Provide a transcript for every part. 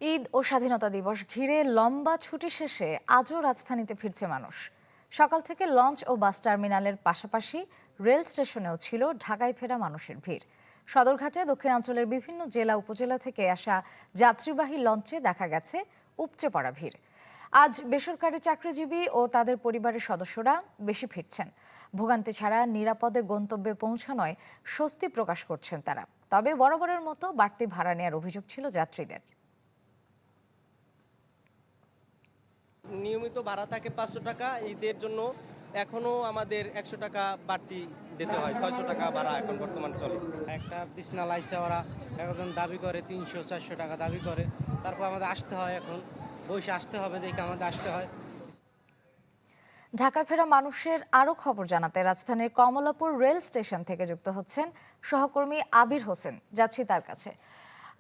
ঈদ ও স্বাধীনতা দিবস ঘিরে লম্বা ছুটি শেষে আজও রাজধানীতে ফিরছে মানুষ। সকাল থেকে লঞ্চ ও বাস টার্মিনালের পাশাপাশি রেল স্টেশনেও ছিল ঢাকায় ফেরা মানুষের ভিড়। সদরঘাটে দক্ষিণাঞ্চলের বিভিন্ন জেলা উপজেলা থেকে আসা যাত্রীবাহী লঞ্চে দেখা গেছে উপচে পড়া ভিড়। আজ বেসরকারি চাকরিজীবী ও তাদের পরিবারের সদস্যরা বেশি ফিরছেন। ভোগান্তি ছাড়া নিরাপদে গন্তব্যে পৌঁছানোয় স্বস্তি প্রকাশ করছেন তারা। তবে বরাবরের মতো বাড়তি ভাড়া নেওয়ার অভিযোগ ছিল যাত্রীদের। নিয়মিত ভাড়া থাকে 500 টাকা। ঈদের জন্য এখনো আমাদের 100 টাকা বাড়তি দিতে হয়। 600 টাকা ভাড়া এখন বর্তমান চলে। একটা বিছনা লাইছে ওরা একজন দাবি করে 300-400 টাকা দাবি করে, তারপর আমাদের আসতে হয়, এখন বসে আসতে হবে দেখে আমাদের আসতে হয়। ঢাকা ফেরা মানুষের আরো খবর জানাতে রাজধানীর কমলাপুর রেল স্টেশন থেকে যুক্ত হচ্ছেন সহকর্মী আবির হোসেন। যাচ্ছি তার কাছে।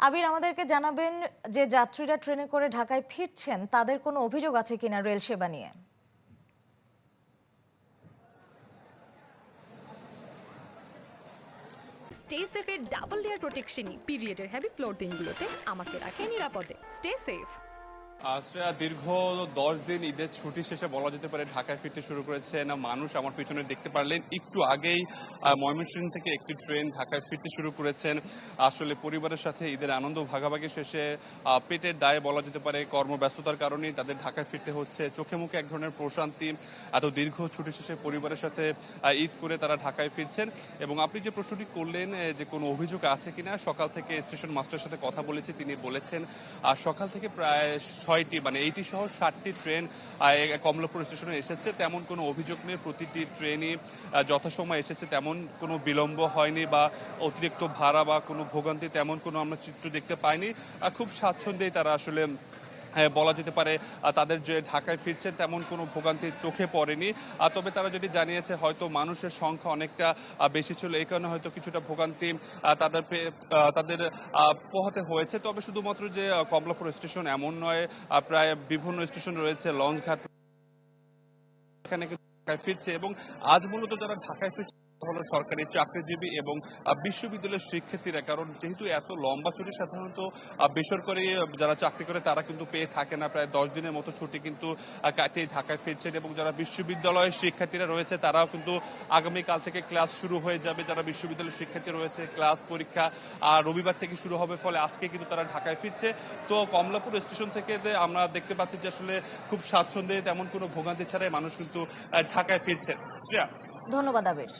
আবির, আমাদেরকে জানাবেন যে যাত্রীরা ট্রেনে করে ঢাকায় ফিরছেন তাদের কোনো অভিযোগ আছে কিনা রেল সেবা নিয়ে? স্টে সেফের ডাবল লেয়ার প্রোটেকশনই পিরিয়ডের হেভি ফ্লোর দিনগুলোতে আমাকে রাখে নিরাপদে। Stay safe. আশ্রয়া দীর্ঘ 10 দিন ঈদের ছুটি শেষে বলা যেতে পারে ঢাকায় ফিরতে শুরু করেছে না মানুষ। আমার পিছনে দেখতে পারলেন একটু আগেই ময়মনসিংহ থেকে একটি ট্রেন ঢাকায় ফিরতে শুরু করেছেন। আসলে পরিবারের সাথে ঈদের আনন্দ ভাগাভাগি শেষে পেটের দায়ে বলা যেতে পারে কর্মব্যস্ততার কারণেই তাদের ঢাকায় ফিরতে হচ্ছে। চোখে মুখে এক ধরনের প্রশান্তি। এত দীর্ঘ ছুটি শেষে পরিবারের সাথে ঈদ করে তারা ঢাকায় ফিরছেন। এবং আপনি যে প্রশ্নটি করলেন যে কোনো অভিযোগ আছে কিনা, সকাল থেকে স্টেশন মাস্টারের সাথে কথা বলেছি, তিনি বলেছেন সকাল থেকে প্রায় 6টি মানে এইটি সহ 7টি ট্রেন কমলাপুর স্টেশনে এসেছে। তেমন কোনো অভিযোগ নেই, প্রতিটি ট্রেনই যথাসময়ে এসেছে, তেমন কোনো বিলম্ব হয়নি বা অতিরিক্ত ভাড়া বা কোনো ভোগান্তি তেমন কোনো আমরা চিত্র দেখতে পাইনি। খুব স্বাচ্ছন্দ্যেই তারা আসলে বলা যেতে পারে তাদের যে ঢাকায় ফিরছেন তেমন কোনো ভোগান্তি চোখে পড়েনি। তবে তারা যেটি জানিয়েছে হয়তো মানুষের সংখ্যা অনেকটা বেশি ছিল, এই কারণে হয়তো কিছুটা ভোগান্তি তাদের পোহাতে হয়েছে। তবে শুধুমাত্র যে কমলাপুর স্টেশন এমন নয়, প্রায় বিভিন্ন স্টেশন রয়েছে, লঞ্চঘাট এখানে কিন্তু ঢাকায় ফিরছে। এবং আজ মূলত যারা ঢাকায় ফিরছে হলো সরকারি চাকরিজীবী এবং বিশ্ববিদ্যালয়ের শিক্ষার্থীরা। কারণ যেহেতু এত লম্বা ছুটি সাধারণত বেসরকারি যারা চাকরি করে তারা কিন্তু পেয়ে থাকে না। প্রায় 10 দিনের মতো ছুটি কিন্তু কাটিয়ে ঢাকায় ফিরছেন। এবং যারা বিশ্ববিদ্যালয়ের শিক্ষার্থীরা রয়েছে তারাও কিন্তু আগামীকাল থেকে ক্লাস শুরু হয়ে যাবে। যারা বিশ্ববিদ্যালয়ের শিক্ষার্থী রয়েছে ক্লাস পরীক্ষা রবিবার থেকে শুরু হবে, ফলে আজকে কিন্তু তারা ঢাকায় ফিরছে। তো কমলাপুর স্টেশন থেকে আমরা দেখতে পাচ্ছি যে আসলে খুব স্বাচ্ছন্দ্যে তেমন কোনো ভোগান্তি ছাড়াই মানুষ কিন্তু ঢাকায় ফিরছে। ধন্যবাদ আবির।